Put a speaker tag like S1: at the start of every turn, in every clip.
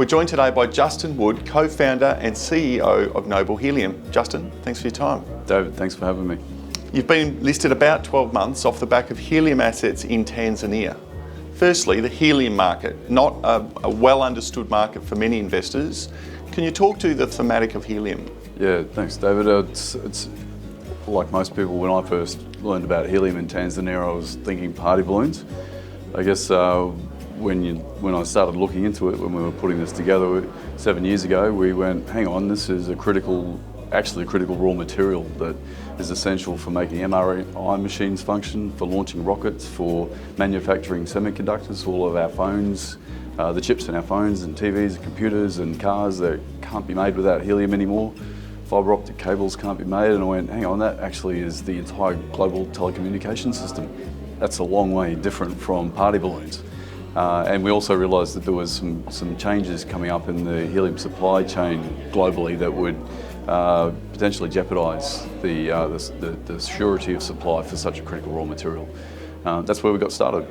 S1: We're joined today by Justyn Wood, co-founder and CEO of Noble Helium. Justyn, thanks for your time.
S2: David, thanks for having me.
S1: You've been listed about 12 months off the back of helium assets in Tanzania. Firstly, the helium market, not a well understood market for many investors. Can you talk to the thematic of helium?
S2: Yeah, thanks David. It's like most people, when I first learned about helium in Tanzania, I was thinking party balloons. I guess when I started looking into it, when we were putting this together 7 years ago, we went, hang on, this is a critical raw material that is essential for making MRI machines function, for launching rockets, for manufacturing semiconductors, all of our phones, the chips in our phones and TVs and computers and cars that can't be made without helium anymore. Fibre optic cables can't be made, and I went, hang on, that actually is the entire global telecommunication system. That's a long way different from party balloons. And we also realised that there was some changes coming up in the helium supply chain globally that would potentially jeopardise the surety of supply for such a critical raw material. That's where we got started.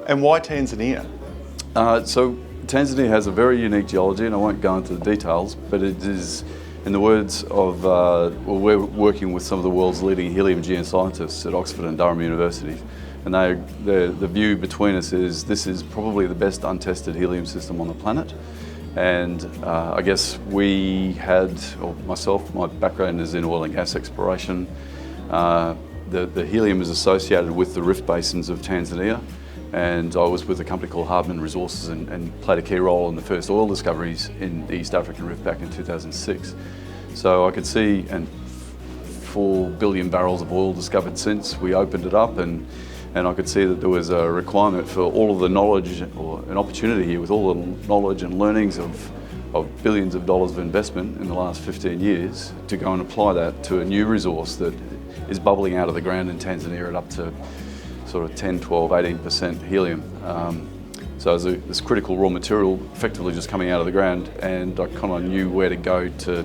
S1: And why Tanzania?
S2: So Tanzania has a very unique geology, and I won't go into the details, but it is, in the words of, we're working with some of the world's leading helium geoscientists at Oxford and Durham University, and the view between us is this is probably the best untested helium system on the planet. And I guess we had, or myself, my background is in oil and gas exploration. The helium is associated with the rift basins of Tanzania, and I was with a company called RIU Resources and played a key role in the first oil discoveries in the East African Rift back in 2006. So I could see, and 4 billion barrels of oil discovered since we opened it up, and I could see that there was a requirement for all of the knowledge, or an opportunity here with all the knowledge and learnings of billions of dollars of investment in the last 15 years to go and apply that to a new resource that is bubbling out of the ground in Tanzania at up to sort of 10, 12, 18% helium. So there's this critical raw material effectively just coming out of the ground, and I kind of knew where to go to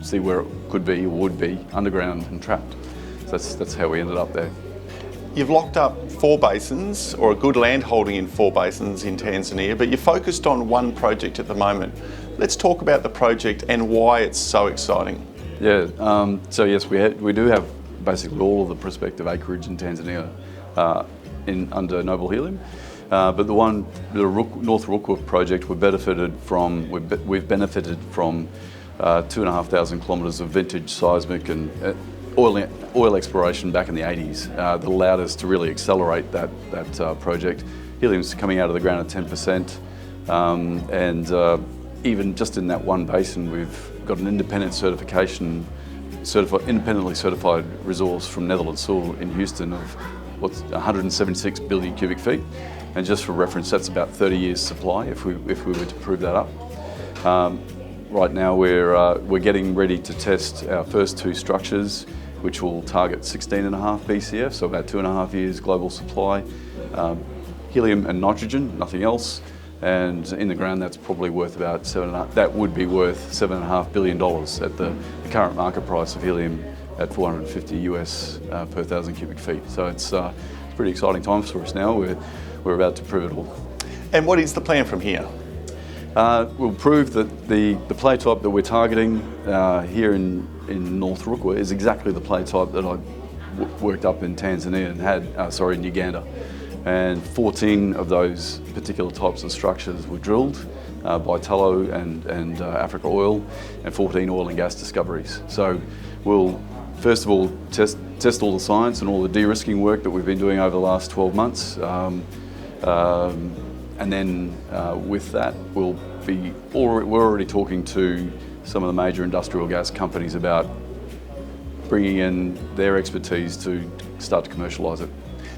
S2: see where it could be or would be underground and trapped. So that's how we ended up there.
S1: You've locked up 4 basins, or a good land holding in 4 basins in Tanzania, but you're focused on one project at the moment. Let's talk about the project and why it's so exciting.
S2: Yeah, so yes, we do have basically all of the prospective acreage in Tanzania under Noble Helium, but the North Rukwa project, we've benefited from 2,500 kilometres of vintage seismic and oil exploration back in the 80s that allowed us to really accelerate that project. Helium's coming out of the ground at 10%, and even just in that one basin, we've got an independent independently certified resource from Netherlands Soil in Houston of 176 billion cubic feet, and just for reference, that's about 30 years supply if we were to prove that up. Right now we're getting ready to test our first 2 structures, which will target 16.5 BCF, so about 2.5 years global supply. Helium and nitrogen, nothing else. And in the ground, that's probably worth about that would be worth $7.5 billion at the current market price of helium at $450 US per 1,000 cubic feet. So it's pretty exciting times for us now. We're about to prove it all.
S1: And what is the plan from here?
S2: We'll prove that the play type that we're targeting here in North Rukwa is exactly the play type that I worked up in Tanzania and had, in Uganda. And 14 of those particular types of structures were drilled by Tullow and Africa Oil, and 14 oil and gas discoveries. So we'll first of all test all the science and all the de-risking work that we've been doing over the last 12 months. And then with that, we're already talking to some of the major industrial gas companies about bringing in their expertise to start to commercialise it.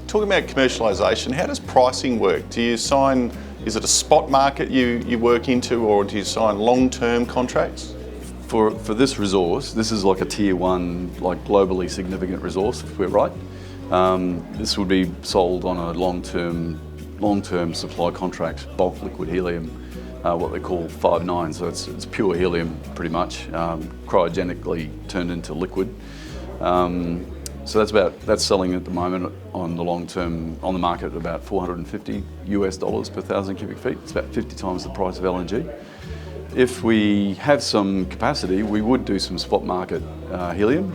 S1: Talking about commercialisation, how does pricing work? Do you sign, is it a spot market you work into, or do you sign long-term contracts?
S2: For this resource, this is like a tier 1, like globally significant resource, if we're right. This would be sold on a long-term supply contract, bulk liquid helium, what they call 5/9. So it's pure helium, pretty much, cryogenically turned into liquid. So that's selling at the moment on the market at about $450 US per 1,000 cubic feet. It's about 50 times the price of LNG. if we have some capacity, we would do some spot market helium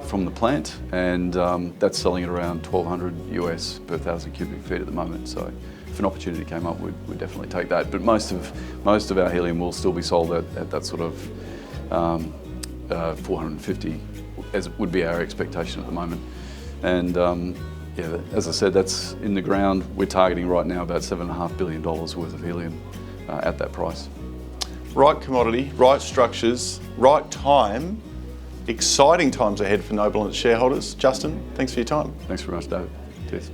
S2: from the plant, and that's selling at around $1,200 US per 1,000 cubic feet at the moment. So if an opportunity came up, we'd definitely take that. But most of our helium will still be sold at that sort of 450, as would be our expectation at the moment. And yeah, as I said, that's in the ground. We're targeting right now about $7.5 billion worth of helium at that price.
S1: Right commodity, right structures, right time. Exciting times ahead for Noble and its shareholders. Justyn, thanks for your time.
S2: Thanks very much, David. Cheers.